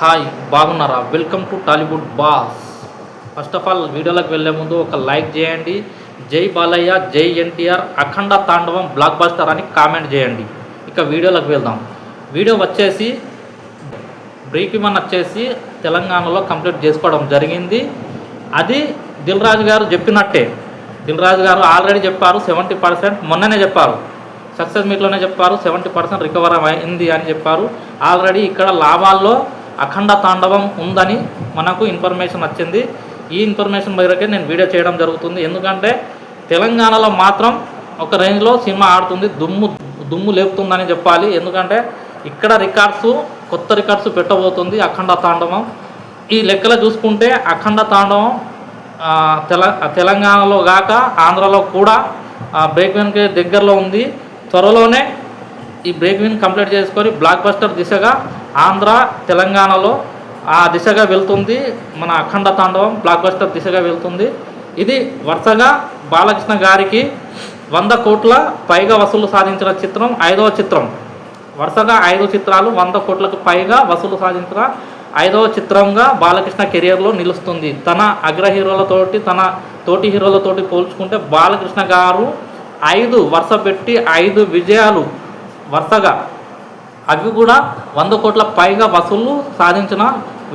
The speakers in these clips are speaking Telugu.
హాయ్ బాగున్నారా? Welcome to Tollywood boss. First of all వీడియోలోకి వెళ్ళే ముందు ఒక లైక్ చేయండి. జై బాలయ్య, జై ఎన్టీఆర్, అఖండ తాండవం బ్లాక్ బస్టర్ అని కామెంట్ చేయండి. ఇక వీడియోలోకి వెళ్దాం. వీడియో వచ్చేసి బ్రేక్ ఇవన్ వచ్చేసి తెలంగాణలో కంప్లీట్ చేసుకోవడం జరిగింది. అది దిల్ రాజు గారు చెప్పినట్టే. దిల్ రాజు గారు ఆల్రెడీ చెప్పారు 70%, మొన్ననే చెప్పారు, సక్సెస్ మీట్లోనే చెప్పారు 70% రికవర్ అయింది అని చెప్పారు. ఆల్రెడీ ఇక్కడ లాభాల్లో అఖండ తాండవం ఉందని మనకు ఇన్ఫర్మేషన్ వచ్చింది. ఈ ఇన్ఫర్మేషన్ మేరకే నేను వీడియో చేయడం జరుగుతుంది. ఎందుకంటే తెలంగాణలో మాత్రం ఒక రేంజ్లో సినిమా ఆడుతుంది, దుమ్ము లేపుతుందని చెప్పాలి. ఎందుకంటే ఇక్కడ కొత్త రికార్డ్స్ పెట్టబోతుంది అఖండ తాండవం. ఈ లెక్కలో చూసుకుంటే అఖండ తాండవం తెలంగాణలో కాక ఆంధ్రలో కూడా బ్రేక్ ఈవెన్కి దగ్గరలో ఉంది. త్వరలోనే ఈ బ్రేక్ ఈవెన్ కంప్లీట్ చేసుకొని బ్లాక్ బస్టర్ దిశగా ఆంధ్ర తెలంగాణలో ఆ దిశగా వెళ్తుంది. మన అఖండ తాండవం బ్లాక్ బస్టర్ దిశగా వెళ్తుంది. ఇది వరుసగా బాలకృష్ణ గారికి 100 కోట్ల పైగా వసూలు సాధించిన చిత్రం, 5వ చిత్రం. వరుసగా 5 చిత్రాలు 100 కోట్లకు పైగా వసూలు సాధించిన 5వ చిత్రంగా బాలకృష్ణ కెరియర్లో నిలుస్తుంది. తన అగ్ర హీరోలతోటి, తన తోటి హీరోలతోటి పోల్చుకుంటే బాలకృష్ణ గారు 5 వరుస పెట్టి 5 విజయాలు వరుసగా, అవి కూడా 100 కోట్ల పైగా వసూలు సాధించిన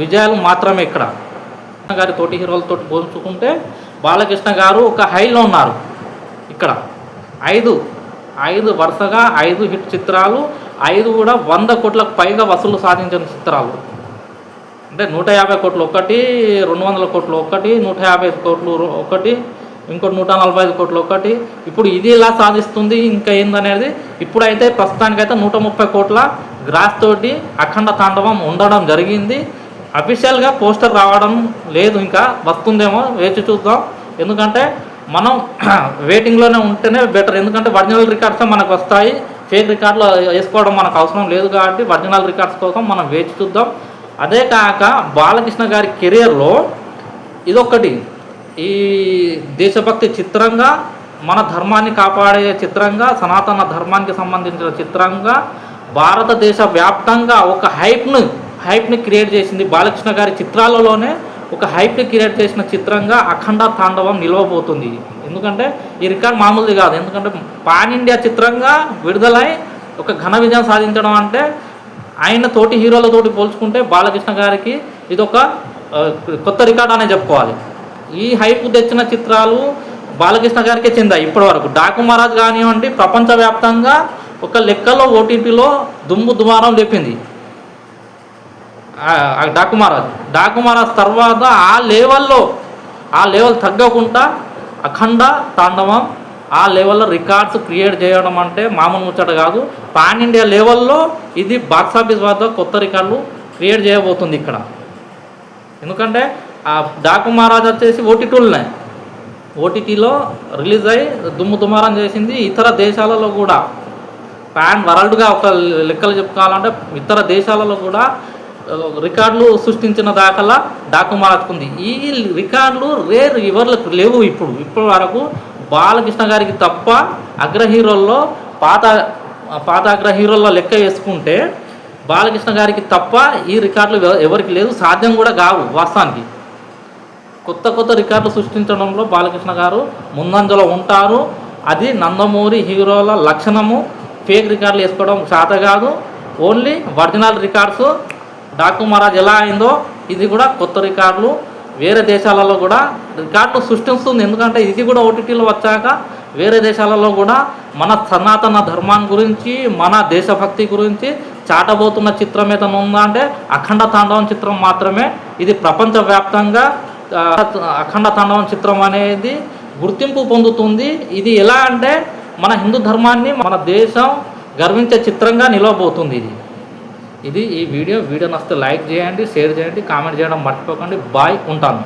విజయాలు మాత్రమే. ఇక్కడ గారి తోటి హీరోలతో పోల్చుకుంటే బాలకృష్ణ గారు ఒక హైలో ఉన్నారు. ఇక్కడ 5 వరుసగా 5 హిట్ చిత్రాలు, 5 కూడా 100 కోట్లకు పైగా వసూలు సాధించిన చిత్రాలు. అంటే 150 కోట్లు ఒకటి, 200 కోట్లు ఒకటి, 150 కోట్లు ఒకటి, ఇంకోటి 145 కోట్లు ఒకటి. ఇప్పుడు ఇది ఎలా సాధిస్తుంది ఇంకా ఏందనేది ఇప్పుడైతే ప్రస్తుతానికైతే 130 కోట్ల గ్రాస్ తోటి అఖండ తాండవం ఉండడం జరిగింది. అఫీషియల్గా పోస్టర్ రావడం లేదు, ఇంకా వస్తుందేమో వేచి చూద్దాం. ఎందుకంటే మనం వెయిటింగ్లోనే ఉంటేనే బెటర్. ఎందుకంటే ఒరిజినల్ రికార్డ్స్ మనకు వస్తాయి, ఫేక్ రికార్డులు వేసుకోవడం మనకు అవసరం లేదు. కాబట్టి ఒరిజినల్ రికార్డ్స్ కోసం మనం వేచి చూద్దాం. అదే కాక బాలకృష్ణ గారి కెరియర్లో ఇదొక్కటి, ఈ దేశభక్తి చిత్రంగా, మన ధర్మాన్ని కాపాడే చిత్రంగా, సనాతన ధర్మానికి సంబంధించిన చిత్రంగా భారతదేశ వ్యాప్తంగా ఒక హైప్ని క్రియేట్ చేసింది. బాలకృష్ణ గారి చిత్రాలలోనే ఒక హైప్ని క్రియేట్ చేసిన చిత్రంగా అఖండ తాండవం నిలవబోతుంది. ఎందుకంటే ఈ రికార్డ్ మామూలుది కాదు. ఎందుకంటే పాన్ ఇండియా చిత్రంగా విడుదలై ఒక ఘన విజయం సాధించడం అంటే ఆయన తోటి హీరోలతోటి పోల్చుకుంటే బాలకృష్ణ గారికి ఇదొక కొత్త రికార్డ్ అనే చెప్పుకోవాలి. ఈ హైప్ తెచ్చిన చిత్రాలు బాలకృష్ణ గారికే చెందాయి ఇప్పటి వరకు. డాకు మహారాజ్ కానివ్వండి, ప్రపంచవ్యాప్తంగా ఒక లెక్కలో ఓటీటీలో దుమారం లేపింది డాకు మహారాజ్ తర్వాత ఆ లెవెల్ తగ్గకుండా అఖండ తాండవం ఆ లెవెల్లో రికార్డ్స్ క్రియేట్ చేయడం అంటే మామూలు ముచ్చట కాదు. పాన్ ఇండియా లెవెల్లో ఇది బాక్సాఫీస్ వద్ద కొత్త రికార్డులు క్రియేట్ చేయబోతుంది ఇక్కడ. ఎందుకంటే ఆ డాకు మహారాజ్ వచ్చేసి ఓటీటీలో రిలీజ్ అయ్యి దుమారం చేసింది. ఇతర దేశాలలో కూడా పాన్ వరల్డ్గా ఒక లెక్కలు చెప్పుకోవాలంటే ఇతర దేశాలలో కూడా రికార్డులు సృష్టించిన దాఖలా డాకు మహారాజ్కు ఉంది. ఈ రికార్డులు ఎవరికి లేవు. ఇప్పటి వరకు బాలకృష్ణ గారికి తప్ప అగ్ర హీరోల్లో పాత అగ్ర హీరోల్లో లెక్క వేసుకుంటే బాలకృష్ణ గారికి తప్ప ఈ రికార్డులు ఎవరికి లేదు, సాధ్యం కూడా కావు. వాస్తవానికి కొత్త రికార్డులు సృష్టించడంలో బాలకృష్ణ గారు ముందంజలో ఉంటారు. అది నందమూరి హీరోల లక్షణము. ఫేక్ రికార్డులు వేసుకోవడం శాత కాదు. Only original records. Daaku Maharaj ఎలా అయిందో ఇది కూడా కొత్త రికార్డులు వేరే దేశాలలో కూడా రికార్డులు సృష్టిస్తుంది. ఎందుకంటే ఇది కూడా ఓటీటీలో వచ్చాక వేరే దేశాలలో కూడా మన సనాతన ధర్మాన్ని గురించి, మన దేశభక్తి గురించి చాటబోతున్న చిత్రం ఏదైనా ఉందా అంటే అఖండ తాండవం చిత్రం మాత్రమే. ఇది ప్రపంచవ్యాప్తంగా అఖండ తాండవం చిత్రం అనేది గుర్తింపు పొందుతుంది. ఇది ఎలా అంటే మన హిందూ ధర్మాన్ని, మన దేశం గర్వించే చిత్రంగా నిలవబోతుంది. ఇది ఈ వీడియో నచ్చితే లైక్ చేయండి, షేర్ చేయండి, కామెంట్ చేయడం మర్చిపోకండి. బాయ్, ఉంటాను.